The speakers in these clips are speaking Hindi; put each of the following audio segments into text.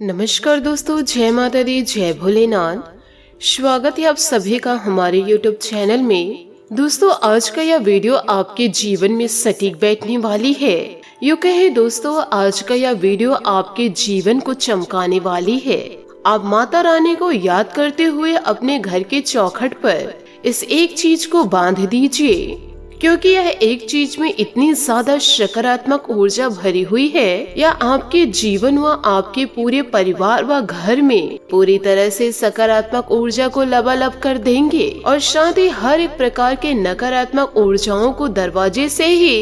नमस्कार दोस्तों, जय माता दी, जय भोलेनाथ। स्वागत है आप सभी का हमारे YouTube चैनल में। दोस्तों, आज का यह वीडियो आपके जीवन में सटीक बैठने वाली है। यूँ कहे दोस्तों, आज का यह वीडियो आपके जीवन को चमकाने वाली है। आप माता रानी को याद करते हुए अपने घर के चौखट पर इस एक चीज को बांध दीजिए, क्योंकि यह एक चीज में इतनी ज्यादा सकारात्मक ऊर्जा भरी हुई है, यह आपके जीवन व आपके पूरे परिवार व घर में पूरी तरह से सकारात्मक ऊर्जा को लबालब कर देंगे और साथ ही हर एक प्रकार के नकारात्मक ऊर्जाओं को दरवाजे से ही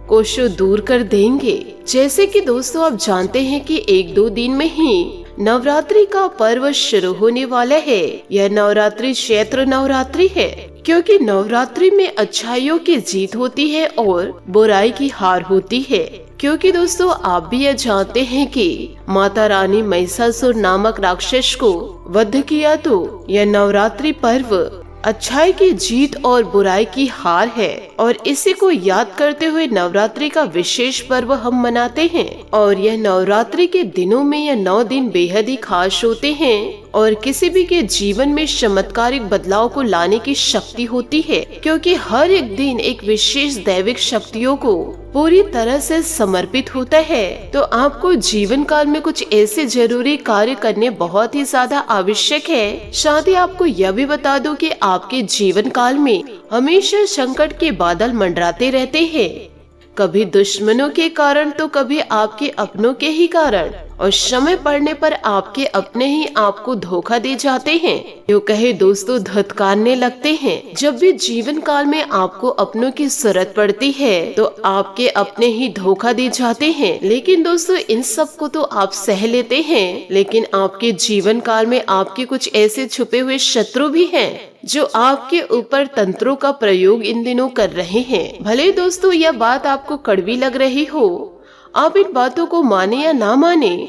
कोसों दूर कर देंगे। जैसे कि दोस्तों, आप जानते हैं कि 1-2 दिन में ही नवरात्रि का पर्व शुरू होने वाला है। यह नवरात्रि चैत्र नवरात्रि है, क्योंकि नवरात्रि में अच्छाइयों की जीत होती है और बुराई की हार होती है। क्योंकि दोस्तों, आप भी यह जानते हैं कि माता रानी महिषासुर नामक राक्षस को वध किया, तो यह नवरात्रि पर्व अच्छाई की जीत और बुराई की हार है और इसी को याद करते हुए नवरात्रि का विशेष पर्व हम मनाते हैं। और यह नवरात्रि के दिनों में यह 9 दिन बेहद ही खास होते हैं और किसी भी के जीवन में चमत्कारिक बदलाव को लाने की शक्ति होती है, क्योंकि हर एक दिन एक विशेष दैविक शक्तियों को पूरी तरह से समर्पित होता है। तो आपको जीवन काल में कुछ ऐसे जरूरी कार्य करने बहुत ही ज्यादा आवश्यक है। साथ ही आपको यह भी बता दूं कि आपके जीवन काल में हमेशा संकट के बादल मंडराते रहते हैं, कभी दुश्मनों के कारण तो कभी आपके अपनों के ही कारण, और समय पड़ने पर आपके अपने ही आपको धोखा दे जाते हैं। यूँ कहे दोस्तों, धुतकारने लगते हैं। जब भी जीवन काल में आपको अपनों की जरूरत पड़ती है तो आपके अपने ही धोखा दे जाते हैं। लेकिन दोस्तों, इन सब को तो आप सह लेते हैं, लेकिन आपके जीवन काल में आपके कुछ ऐसे छुपे हुए शत्रु भी हैं जो आपके ऊपर तंत्रों का प्रयोग इन दिनों कर रहे हैं। भले दोस्तों यह बात आपको कड़वी लग रही हो, आप इन बातों को माने या ना माने,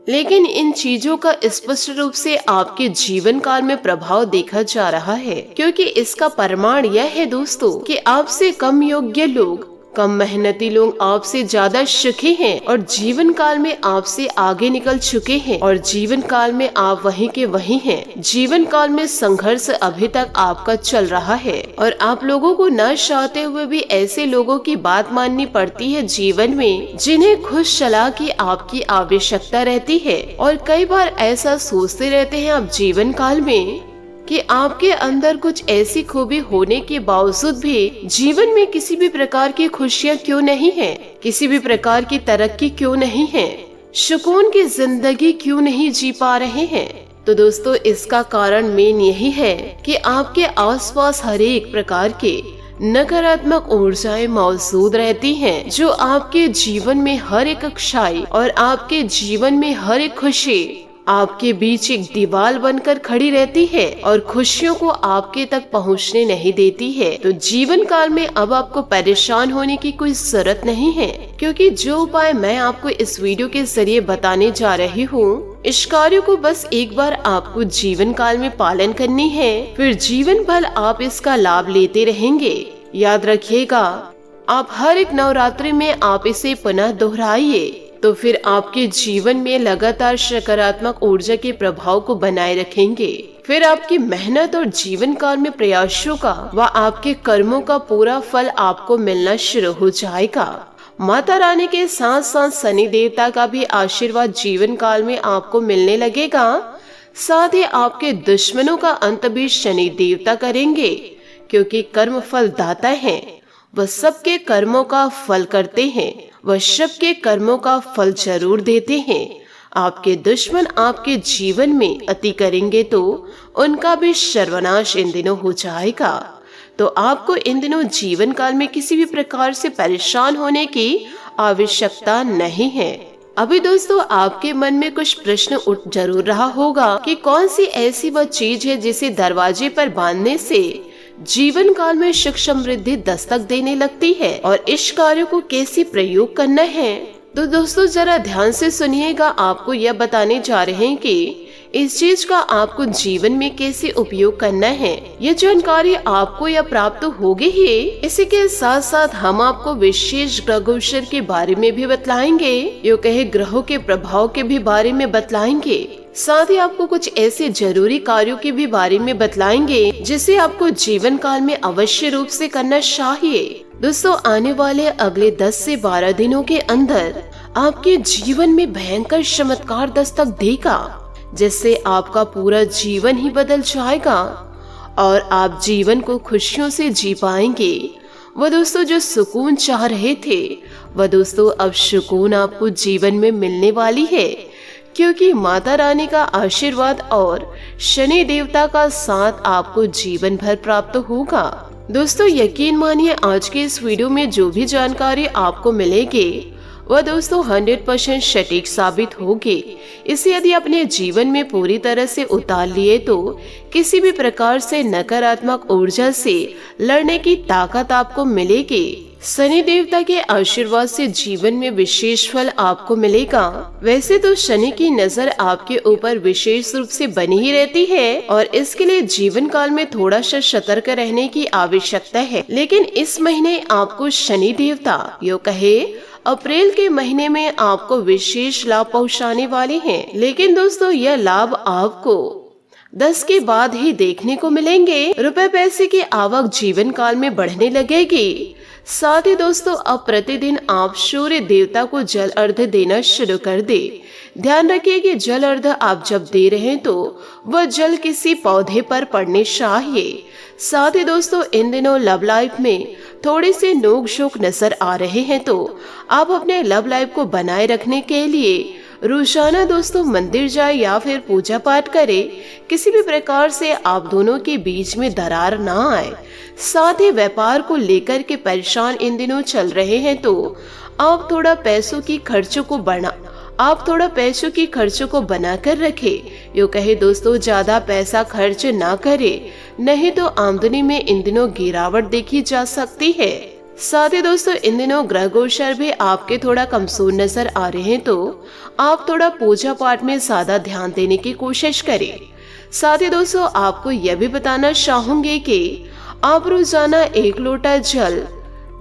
लेकिन इन चीजों का स्पष्ट रूप से आपके जीवन काल में प्रभाव देखा जा रहा है। क्योंकि इसका प्रमाण यह है दोस्तों कि आपसे कम योग्य लोग, कम मेहनती लोग आपसे ज्यादा सुखी हैं और जीवन काल में आपसे आगे निकल चुके हैं, और जीवन काल में आप वहीं के वहीं हैं। जीवन काल में संघर्ष अभी तक आपका चल रहा है और आप लोगों को न चाहते हुए भी ऐसे लोगों की बात माननी पड़ती है जीवन में, जिन्हें खुश सलाह की आपकी आवश्यकता रहती है। और कई बार ऐसा सोचते रहते हैं आप जीवन काल में कि आपके अंदर कुछ ऐसी खूबी होने के बावजूद भी जीवन में किसी भी प्रकार की खुशियाँ क्यों नहीं है, किसी भी प्रकार की तरक्की क्यों नहीं है, सुकून की जिंदगी क्यों नहीं जी पा रहे हैं। तो दोस्तों, इसका कारण मेन यही है कि आपके आसपास हर एक प्रकार के नकारात्मक ऊर्जाएं मौजूद रहती हैं, जो आपके जीवन में हर एक अच्छाई और आपके जीवन में हर एक खुशी आपके बीच एक दीवार बनकर खड़ी रहती है और खुशियों को आपके तक पहुंचने नहीं देती है। तो जीवन काल में अब आपको परेशान होने की कोई जरूरत नहीं है, क्योंकि जो उपाय मैं आपको इस वीडियो के जरिए बताने जा रही हूँ, इस कार्य को बस एक बार आपको जीवन काल में पालन करनी है, फिर जीवन भर आप इसका लाभ लेते रहेंगे। याद रखिएगा, आप हर एक नवरात्रि में आप इसे पुनः दोहराइए, तो फिर आपके जीवन में लगातार सकारात्मक ऊर्जा के प्रभाव को बनाए रखेंगे। फिर आपकी मेहनत और जीवन काल में प्रयासों का व आपके कर्मों का पूरा फल आपको मिलना शुरू हो जाएगा। माता रानी के साथ साथ शनि देवता का भी आशीर्वाद जीवन काल में आपको मिलने लगेगा। साथ ही आपके दुश्मनों का अंत भी शनि देवता करेंगे, क्योंकि कर्म फल दाता है। वह सबके कर्मों का फल करते हैं, वह सबके कर्मों का फल जरूर देते हैं। आपके दुश्मन आपके जीवन में अति करेंगे तो उनका भी सर्वनाश इन दिनों हो जाएगा। तो आपको इन दिनों जीवन काल में किसी भी प्रकार से परेशान होने की आवश्यकता नहीं है। अभी दोस्तों, आपके मन में कुछ प्रश्न उठ जरूर रहा होगा कि कौन सी ऐसी वह चीज है जिसे दरवाजे पर बांधने से जीवन काल में सुख समृद्धि दस्तक देने लगती है, और इस कार्य को कैसे प्रयोग करना है। तो दोस्तों, जरा ध्यान से सुनिएगा। आपको यह बताने जा रहे हैं कि इस चीज का आपको जीवन में कैसे उपयोग करना है, ये जानकारी आपको या प्राप्त होगी ही। इसी के साथ साथ हम आपको विशेष ग्रह गोचर के बारे में भी बतलाएंगे, यो कहे ग्रहों के प्रभाव के भी बारे में बतलाएंगे। साथ ही आपको कुछ ऐसे जरूरी कार्यों के भी बारे में बतलाएंगे जिसे आपको जीवन काल में अवश्य रूप से करना चाहिए। दोस्तों, आने वाले अगले 10 से 12 दिनों के अंदर आपके जीवन में भयंकर चमत्कार दस्तक देगा, जिससे आपका पूरा जीवन ही बदल जाएगा और आप जीवन को खुशियों से जी पाएंगे। वह दोस्तों जो सुकून चाह रहे थे, वह दोस्तों अब सुकून आपको जीवन में मिलने वाली है, क्योंकि माता रानी का आशीर्वाद और शनि देवता का साथ आपको जीवन भर प्राप्त होगा। दोस्तों, यकीन मानिए आज के इस वीडियो में जो भी जानकारी आपको मिलेगी वह दोस्तों 100% सटीक साबित होगी। इसे यदि अपने जीवन में पूरी तरह से उतार लिए तो किसी भी प्रकार से नकारात्मक ऊर्जा से लड़ने की ताकत आपको मिलेगी। शनि देवता के आशीर्वाद से जीवन में विशेष फल आपको मिलेगा। वैसे तो शनि की नजर आपके ऊपर विशेष रूप से बनी ही रहती है और इसके लिए जीवन काल में थोड़ा सा सतर्क रहने की आवश्यकता है, लेकिन इस महीने आपको शनि देवता यो कहे अप्रैल के महीने में आपको विशेष लाभ पहुंचाने वाले हैं। लेकिन दोस्तों, यह लाभ आपको 10 के बाद ही देखने को मिलेंगे। रुपए पैसे की आवक जीवन काल में बढ़ने लगेगी। साथ ही दोस्तों, अब प्रतिदिन आप सूर्य देवता को जल अर्घ्य देना शुरू कर दे। ध्यान रखिए कि जल अर्घ्य आप जब दे रहे हैं तो वह जल किसी पौधे पर पड़ने चाहिए। साथ ही दोस्तों, इन दिनों लव लाइफ में थोड़े से नोक झोंक नजर आ रहे हैं, तो आप अपने लव लाइफ को बनाए रखने के लिए रोजाना दोस्तों मंदिर जाए या फिर पूजा पाठ करे। किसी भी प्रकार से आप दोनों के बीच में दरार ना आए। साथ ही व्यापार को लेकर के परेशान इन दिनों चल रहे हैं, तो आप थोड़ा पैसों की खर्चों को बनाकर रखे। यो कहे दोस्तों, ज्यादा पैसा खर्च ना करे, नहीं तो आमदनी में इन दिनों गिरावट देखी जा सकती है। साथ ही दोस्तों, इन दिनों ग्रह गोचर भी आपके थोड़ा कमजोर नजर आ रहे हैं, तो आप थोड़ा पूजा पाठ में ज्यादा ध्यान देने की कोशिश करें। साथ ही दोस्तों, आपको यह भी बताना चाहूंगी कि आप रोजाना 1 लोटा जल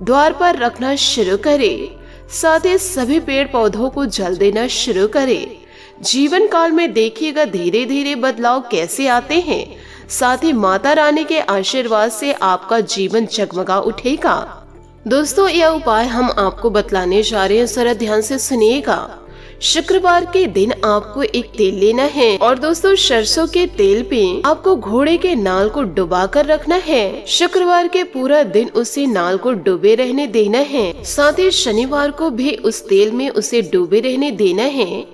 द्वार पर रखना शुरू करें। साथ ही सभी पेड़ पौधों को जल देना शुरू करें। जीवन काल में देखिएगा धीरे धीरे बदलाव कैसे आते हैं। साथ ही माता रानी के आशीर्वाद से आपका जीवन जगमगा उठेगा। दोस्तों, यह उपाय हम आपको बतलाने जा रहे हैं, जरा ध्यान से सुनिएगा। शुक्रवार के दिन आपको एक तेल लेना है और दोस्तों सरसों के तेल पे आपको घोड़े के नाल को डुबा कर रखना है। शुक्रवार के पूरा दिन उसे नाल को डूबे रहने देना है। साथ ही शनिवार को भी उस तेल में उसे डूबे रहने देना है।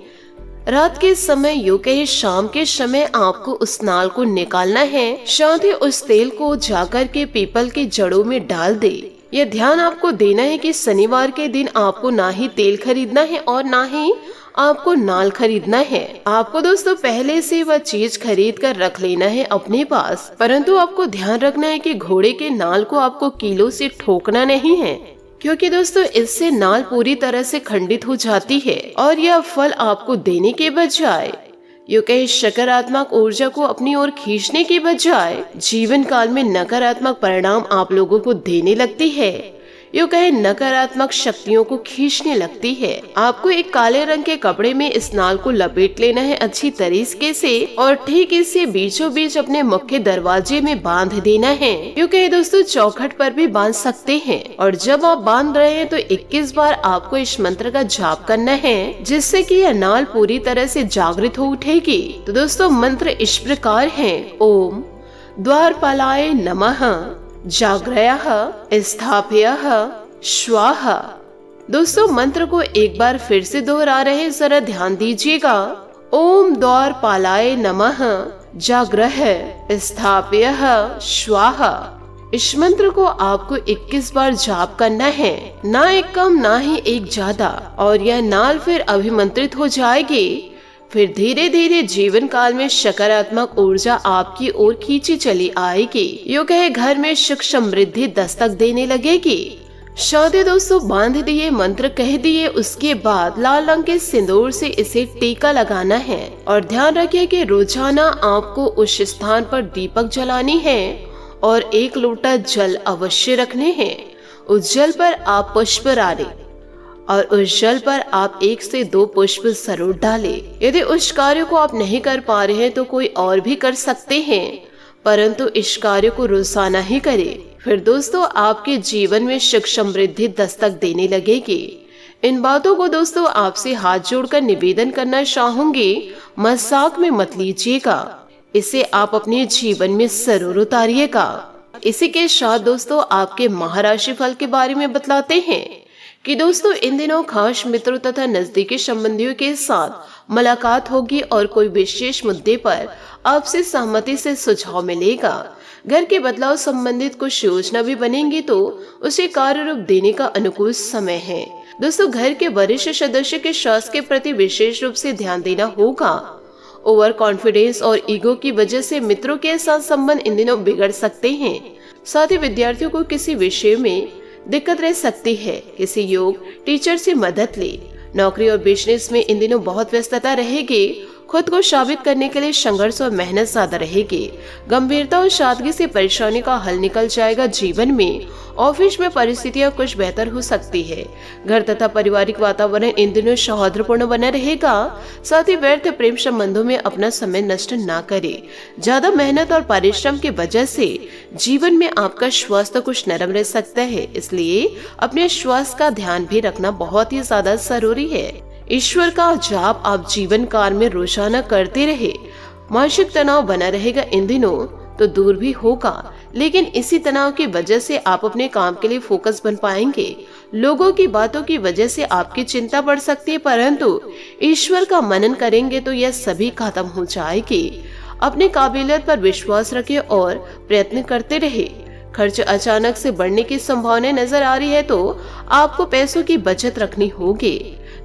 रात के समय यो कहे शाम के समय आपको उस नाल को निकालना है। साथ ही उस तेल को जाकर के पीपल की जड़ों में डाल दे। यह ध्यान आपको देना है कि शनिवार के दिन आपको ना ही तेल खरीदना है और ना ही आपको नाल खरीदना है। आपको दोस्तों पहले से वह चीज खरीद कर रख लेना है अपने पास, परंतु आपको ध्यान रखना है कि घोड़े के नाल को आपको कीलों से ठोकना नहीं है, क्योंकि दोस्तों इससे नाल पूरी तरह से खंडित हो जाती है और यह फल आपको देने के बजाय यो कहे सकारात्मक ऊर्जा को अपनी ओर खींचने के बजाय जीवन काल में नकारात्मक परिणाम आप लोगों को देने लगती है। यो कहे नकारात्मक शक्तियों को खींचने लगती है। आपको एक काले रंग के कपड़े में इस नाल को लपेट लेना है अच्छी तरीके से और ठीक इसे बीचों बीच अपने मुख्य दरवाजे में बांध देना है। यो कहे दोस्तों चौखट पर भी बांध सकते हैं और जब आप बांध रहे हैं तो 21 बार आपको इस मंत्र का जाप करना है, जिससे कि यह नाल पूरी तरह से जागृत हो उठेगी। तो दोस्तों मंत्र इस प्रकार है। ओम द्वारपालाय नमः जाग्रयः स्थापयः स्वाहा। दोस्तों मंत्र को एक बार फिर से दोहरा रहे, जरा ध्यान दीजिएगा। ओम द्वारपालाय नमः जाग्रयः स्थापयः स्वाहा। इस मंत्र को आपको 21 बार जाप करना है, ना एक कम ना ही एक ज्यादा, और यह नाल फिर अभिमंत्रित हो जाएगी। फिर धीरे धीरे जीवन काल में सकारात्मक ऊर्जा आपकी ओर खींची चली आएगी। यो कहे घर में सुख समृद्धि दस्तक देने लगेगी। शादी दोस्तों बांध दिए, मंत्र कह दिए, उसके बाद लाल रंग के सिंदूर से इसे टीका लगाना है। और ध्यान रखिए कि रोजाना आपको उस स्थान पर दीपक जलानी है और 1 लोटा जल अवश्य रखने हैं। उस जल पर आप पुष्प डालें और उस जल पर आप 1 से 2 पुष्प जरूर डालें। यदि उस कार्य को आप नहीं कर पा रहे हैं तो कोई और भी कर सकते हैं, परंतु इस कार्य को रोजाना ही करें। फिर दोस्तों आपके जीवन में सुख समृद्धि दस्तक देने लगेगी। इन बातों को दोस्तों आपसे हाथ जोड़कर निवेदन करना चाहूंगी, मजाक में मत लीजिएगा। इसे आप अपने जीवन में जरूर उतारिएगा। इसी के साथ दोस्तों आपके महाराशि फल के बारे में बतलाते हैं कि दोस्तों इन दिनों खास मित्रों तथा नजदीकी संबंधियों के साथ मुलाकात होगी और कोई विशेष मुद्दे पर आपसे सहमति से सुझाव मिलेगा। घर के बदलाव संबंधित कुछ योजना भी बनेंगी तो उसे कार्य रूप देने का अनुकूल समय है। दोस्तों घर के वरिष्ठ सदस्य के स्वास्थ्य के प्रति विशेष रूप से ध्यान देना होगा। ओवर कॉन्फिडेंस और ईगो की वजह से मित्रों के साथ संबंध इन दिनों बिगड़ सकते हैं। साथ ही विद्यार्थियों को किसी विषय में दिक्कत रह सकती है। किसी योग टीचर से मदद ले। नौकरी और बिजनेस में इन दिनों बहुत व्यस्तता रहेगी। खुद को साबित करने के लिए संघर्ष और मेहनत ज्यादा रहेगी। गंभीरता और सादगी से परेशानी का हल निकल जाएगा। जीवन में ऑफिस में परिस्थितियां कुछ बेहतर हो सकती है। घर तथा पारिवारिक वातावरण इन दिनों सौहार्दपूर्ण बना रहेगा। साथ ही व्यर्थ प्रेम संबंधों में अपना समय नष्ट ना करे। ज्यादा मेहनत और परिश्रम की वजह से जीवन में आपका स्वास्थ्य कुछ नरम रह सकता है, इसलिए अपने स्वास्थ्य का ध्यान भी रखना बहुत ही ज्यादा जरूरी है। ईश्वर का जाप आप जीवन काल में रोजाना करते रहे। मानसिक तनाव बना रहेगा इन दिनों तो दूर भी होगा, लेकिन इसी तनाव की वजह से आप अपने काम के लिए फोकस बन पाएंगे। लोगों की बातों की वजह से आपकी चिंता बढ़ सकती है, परंतु ईश्वर का मनन करेंगे तो यह सभी खत्म हो जाएगी। अपनी काबिलियत पर विश्वास रखें और प्रयत्न करते रहे। खर्च अचानक से बढ़ने की संभावना नजर आ रही है तो आपको पैसों की बचत रखनी होगी।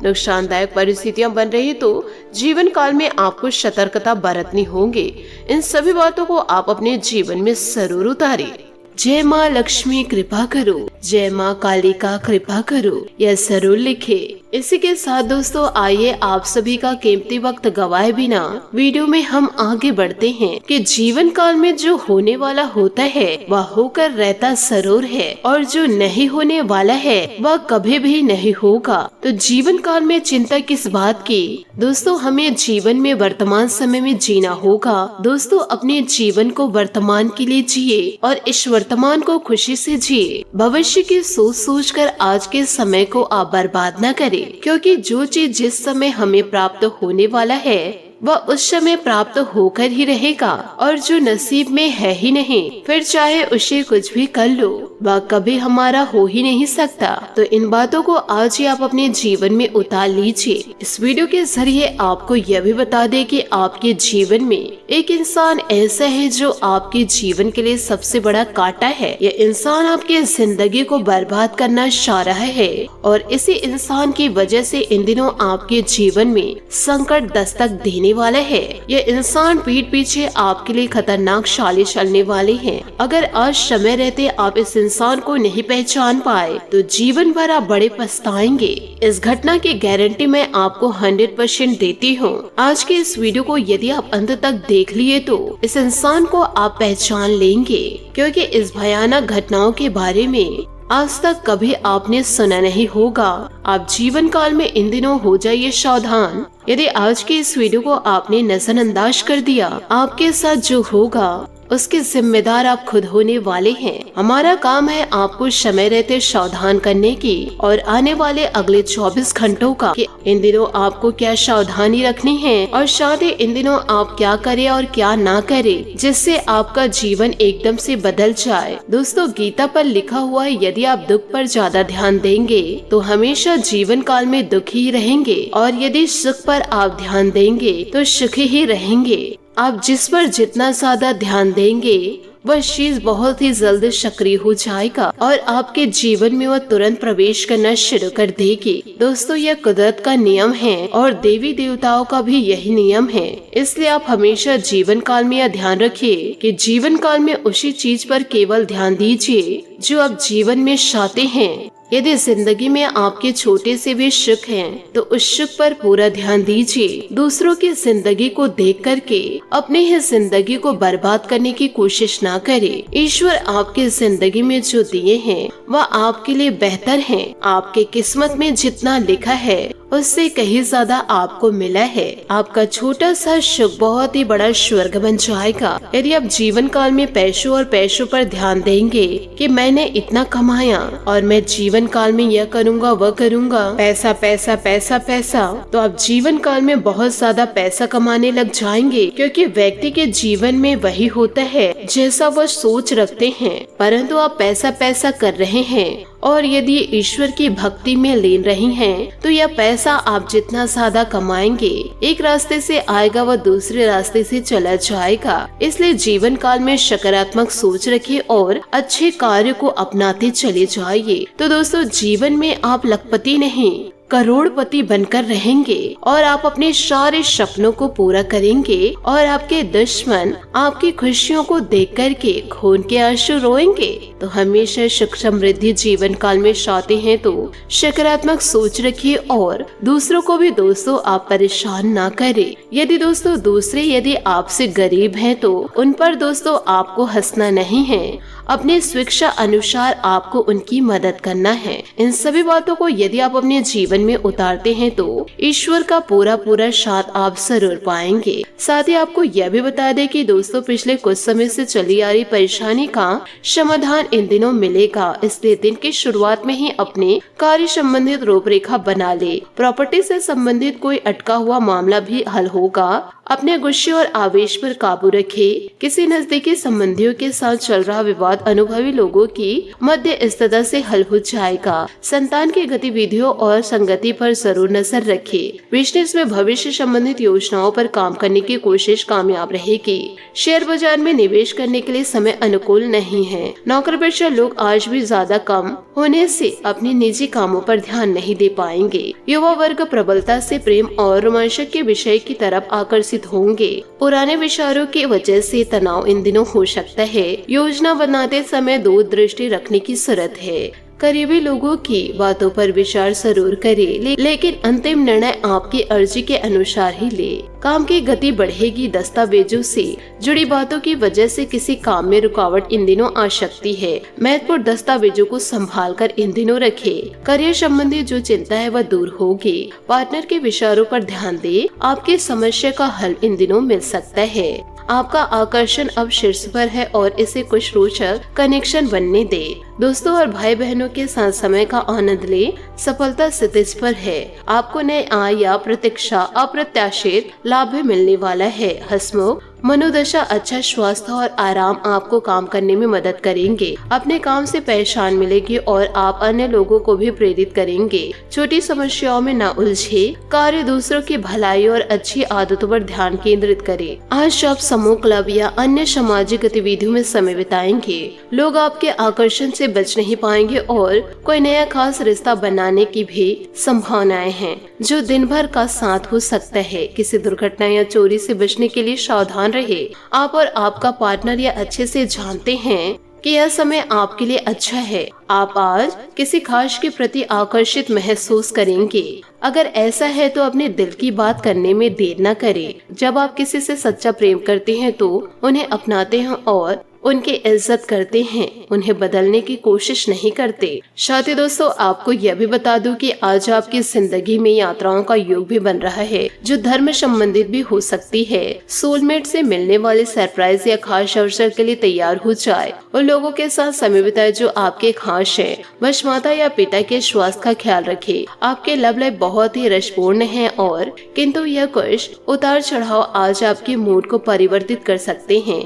नुकसानदायक परिस्थितियां बन रही तो जीवन काल में आपको सतर्कता बरतनी होगी। इन सभी बातों को आप अपने जीवन में जरूर उतारें। जय माँ लक्ष्मी कृपा करो, जय माँ कालिका कृपा करो, यह जरूर लिखे। इसी के साथ दोस्तों आइए आप सभी का कीमती वक्त गवाए बिना वीडियो में हम आगे बढ़ते हैं कि जीवन काल में जो होने वाला होता है वह होकर रहता जरूर है और जो नहीं होने वाला है वह कभी भी नहीं होगा। तो जीवन काल में चिंता किस बात की। दोस्तों हमें जीवन में वर्तमान समय में जीना होगा। दोस्तों अपने जीवन को वर्तमान के लिए जिए और इस वर्तमान को खुशी से जिए। भविष्य की सोच सोच कर आज के समय को आप बर्बाद न करें, क्योंकि जो चीज जिस समय हमें प्राप्त होने वाला है वह उस समय प्राप्त होकर ही रहेगा और जो नसीब में है ही नहीं, फिर चाहे उसे कुछ भी कर लो वह कभी हमारा हो ही नहीं सकता। तो इन बातों को आज ही आप अपने जीवन में उतार लीजिए। इस वीडियो के जरिए आपको यह भी बता दे कि आपके जीवन में एक इंसान ऐसा है जो आपके जीवन के लिए सबसे बड़ा कांटा है। यह इंसान आपकी जिंदगी को बर्बाद करना चाह रहा है और इसी इंसान की वजह से इन दिनों आपके जीवन में संकट दस्तक देने वाला है। यह इंसान पीठ पीछे आपके लिए खतरनाक चालें चलने वाले हैं। अगर आज समय रहते आप इस इंसान को नहीं पहचान पाए तो जीवन भर आप बड़े पछताएंगे। इस घटना की गारंटी मैं आपको 100% देती हूँ। आज के इस वीडियो को यदि आप अंत तक देख लिए तो इस इंसान को आप पहचान लेंगे, क्योंकि इस भयानक घटनाओं के बारे में आज तक कभी आपने सुना नहीं होगा। आप जीवन काल में इन दिनों हो जाइए सावधान। यदि आज के इस वीडियो को आपने नजरअंदाज कर दिया, आपके साथ जो होगा उसके जिम्मेदार आप खुद होने वाले हैं। हमारा काम है आपको समय रहते सावधान करने की और आने वाले अगले 24 घंटों का कि इन दिनों आपको क्या सावधानी रखनी है और साथ ही इन दिनों आप क्या करें और क्या ना करें, जिससे आपका जीवन एकदम से बदल जाए। दोस्तों गीता पर लिखा हुआ है, यदि आप दुख पर ज्यादा ध्यान देंगे तो हमेशा जीवन काल में दुखी ही रहेंगे और यदि सुख पर आप ध्यान देंगे तो सुखी ही रहेंगे। आप जिस पर जितना ज्यादा ध्यान देंगे वह चीज बहुत ही जल्द सक्रिय हो जाएगा और आपके जीवन में वह तुरंत प्रवेश करना शुरू कर देगी। दोस्तों यह कुदरत का नियम है और देवी देवताओं का भी यही नियम है। इसलिए आप हमेशा जीवन काल में यह ध्यान रखिए कि जीवन काल में उसी चीज पर केवल ध्यान दीजिए जो आप जीवन में चाहते हैं। यदि जिंदगी में आपके छोटे से भी सुख हैं, तो उस सुख पर पूरा ध्यान दीजिए। दूसरों की जिंदगी को देख करके अपने ही जिंदगी को बर्बाद करने की कोशिश ना करें। ईश्वर आपके जिंदगी में जो दिए हैं वह आपके लिए बेहतर हैं। आपके किस्मत में जितना लिखा है उससे कहीं ज्यादा आपको मिला है। आपका छोटा सा सुख बहुत ही बड़ा स्वर्ग बन जाएगा। यदि आप जीवन काल में पैसों और पैसों पर ध्यान देंगे कि मैंने इतना कमाया और मैं जीवन काल में यह करूँगा वह करूँगा, पैसा पैसा पैसा पैसा, तो आप जीवन काल में बहुत ज्यादा पैसा कमाने लग जाएंगे। क्योंकि व्यक्ति के जीवन में वही होता है जैसा वह सोच रखते हैं। परंतु आप पैसा पैसा कर रहे हैं और यदि ईश्वर की भक्ति में लीन रही हैं, तो यह पैसा आप जितना ज्यादा कमाएंगे, एक रास्ते से आएगा वह दूसरे रास्ते से चला जाएगा। इसलिए जीवन काल में सकारात्मक सोच रखिए और अच्छे कार्य को अपनाते चले जाइए। तो दोस्तों, जीवन में आप लखपति नहीं करोड़पति बनकर रहेंगे और आप अपने सारे सपनों को पूरा करेंगे और आपके दुश्मन आपकी खुशियों को देख कर के खून के आंसू रोएंगे। तो हमेशा सुख समृद्धि जीवन काल में चाहते हैं तो सकारात्मक सोच रखिए और दूसरों को भी दोस्तों आप परेशान ना करें। यदि दोस्तों दूसरे यदि आपसे गरीब हैं तो उन पर दोस्तों आपको हंसना नहीं है, अपने स्वेच्छा अनुसार आपको उनकी मदद करना है। इन सभी बातों को यदि आप अपने जीवन में उतारते हैं तो ईश्वर का पूरा पूरा साथ आप जरूर पाएंगे। साथ ही आपको यह भी बता दें कि दोस्तों पिछले कुछ समय से चली आ रही परेशानी का समाधान इन दिनों मिलेगा। इसलिए दिन की शुरुआत में ही अपने कार्य संबंधित रूपरेखा बना ले। प्रॉपर्टी से संबंधित कोई अटका हुआ मामला भी हल होगा। अपने गुस्से और आवेश पर काबू रखें। किसी नजदीकी संबंधियों के साथ चल रहा विवाद अनुभवी लोगों की मध्यस्थता से हल हो जाएगा। संतान की गतिविधियों और संगति पर जरूर नजर रखें। बिजनेस में भविष्य संबंधित योजनाओं पर काम करने की कोशिश कामयाब रहेगी। शेयर बाजार में निवेश करने के लिए समय अनुकूल नहीं है। नौकर पेशा लोग आज भी ज्यादा कम होने से अपने निजी कामों पर ध्यान नहीं दे पाएंगे। युवा वर्ग प्रबलता से प्रेम और रोमांचक के विषय की तरफ आकर्षित होंगे। पुराने विचारों की वजह से तनाव इन दिनों हो सकता है। योजना बनाते समय दूरदृष्टि रखने की जरूरत है। करीबी लोगों की बातों पर विचार जरूर करें, लेकिन अंतिम निर्णय आपकी अर्जी के अनुसार ही ले। काम की गति बढ़ेगी। दस्तावेजों से जुड़ी बातों की वजह से किसी काम में रुकावट इन दिनों आ सकती है। महत्वपूर्ण दस्तावेजों को संभाल कर इन दिनों रखें। करियर संबंधी जो चिंता है वह दूर होगी। पार्टनर के विचारों पर ध्यान दें। आपकी समस्या का हल इन दिनों मिल सकता है। आपका आकर्षण अब शीर्ष पर है और इसे कुछ रोचक कनेक्शन बनने दे। दोस्तों और भाई बहनों के साथ समय का आनंद ले। सफलता क्षितिज पर है। आपको नए आय या प्रतीक्षा अप्रत्याशित लाभ भी मिलने वाला है। हंसमुख मनोदशा, अच्छा स्वास्थ्य और आराम आपको काम करने में मदद करेंगे। अपने काम से पहचान मिलेगी और आप अन्य लोगों को भी प्रेरित करेंगे। छोटी समस्याओं में न उलझे। कार्य दूसरों की भलाई और अच्छी आदतों पर ध्यान केंद्रित करें। आज आप समूह, क्लब या अन्य सामाजिक गतिविधियों में समय बिताएंगे। लोग आपके आकर्षण से बच नहीं पाएंगे और कोई नया खास रिश्ता बनाने की भी संभावनाएं हैं जो दिन भर का साथ हो सकता है। किसी दुर्घटना या चोरी से बचने के लिए सावधान रहे। आप और आपका पार्टनर यह अच्छे से जानते हैं कि यह समय आपके लिए अच्छा है। आप आज किसी खास के प्रति आकर्षित महसूस करेंगे। अगर ऐसा है तो अपने दिल की बात करने में देर न करें। जब आप किसी से सच्चा प्रेम करते हैं तो उन्हें अपनाते हैं और उनकी इज्जत करते हैं, उन्हें बदलने की कोशिश नहीं करते। साथ ही दोस्तों आपको यह भी बता दूं कि आज आपकी जिंदगी में यात्राओं का योग भी बन रहा है जो धर्म संबंधित भी हो सकती है। सोलमेट से मिलने वाले सरप्राइज या खास अवसर के लिए तैयार हो जाए और लोगों के साथ समय बिताए जो आपके खास है। बस माता या पिता के स्वास्थ्य का ख्याल रखें। आपके लव लाइफ बहुत ही रसपूर्ण है और किंतु यह कुछ उतार चढ़ाव आज आपके मूड को परिवर्तित कर सकते हैं।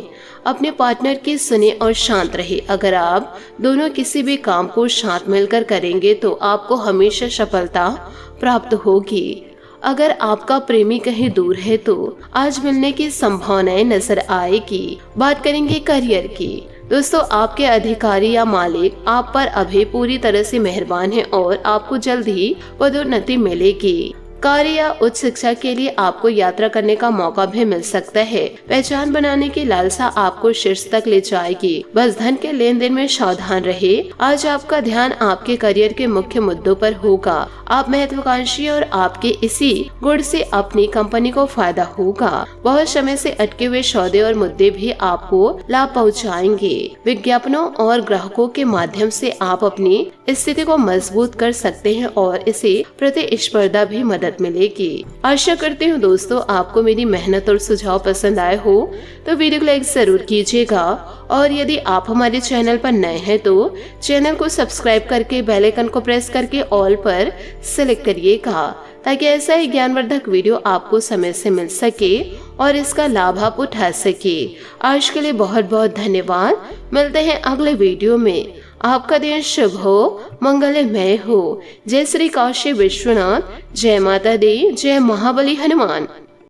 अपने पार्टनर की सुने और शांत रहे। अगर आप दोनों किसी भी काम को साथ मिलकर करेंगे तो आपको हमेशा सफलता प्राप्त होगी। अगर आपका प्रेमी कहीं दूर है तो आज मिलने की संभावनाएं नजर आएगी। बात करेंगे करियर की। दोस्तों आपके अधिकारी या मालिक आप पर अभी पूरी तरह से मेहरबान है और आपको जल्द ही पदोन्नति मिलेगी। कार्य या उच्च शिक्षा के लिए आपको यात्रा करने का मौका भी मिल सकता है। पहचान बनाने की लालसा आपको शीर्ष तक ले जाएगी। बस धन के लेन देन में सावधान रहे। आज आपका ध्यान आपके करियर के मुख्य मुद्दों पर होगा। आप महत्वाकांक्षी और आपके इसी गुण से अपनी कंपनी को फायदा होगा। बहुत समय से अटके हुए सौदे और मुद्दे भी आपको लाभ पहुंचाएंगे। विज्ञापनों और ग्राहकों के माध्यम से आप अपनी स्थिति को मजबूत कर सकते हैं और इसे प्रतिस्पर्धा भी मदद मिलेगी। आशा करती हूँ दोस्तों आपको मेरी मेहनत और सुझाव पसंद आए हो तो वीडियो को लाइक जरूर कीजिएगा और यदि आप हमारे चैनल पर नए हैं तो चैनल को सब्सक्राइब करके बेल आइकन को प्रेस करके ऑल पर सिलेक्ट करिएगा ताकि ऐसा ही ज्ञानवर्धक वीडियो आपको समय से मिल सके और इसका लाभ आप उठा सके। आज के लिए बहुत बहुत धन्यवाद। मिलते हैं अगले वीडियो में। आपका दिन शुभ हो, मंगलमय हो। जय श्री काशी विश्वनाथ, जय माता दी, जय महाबली हनुमान।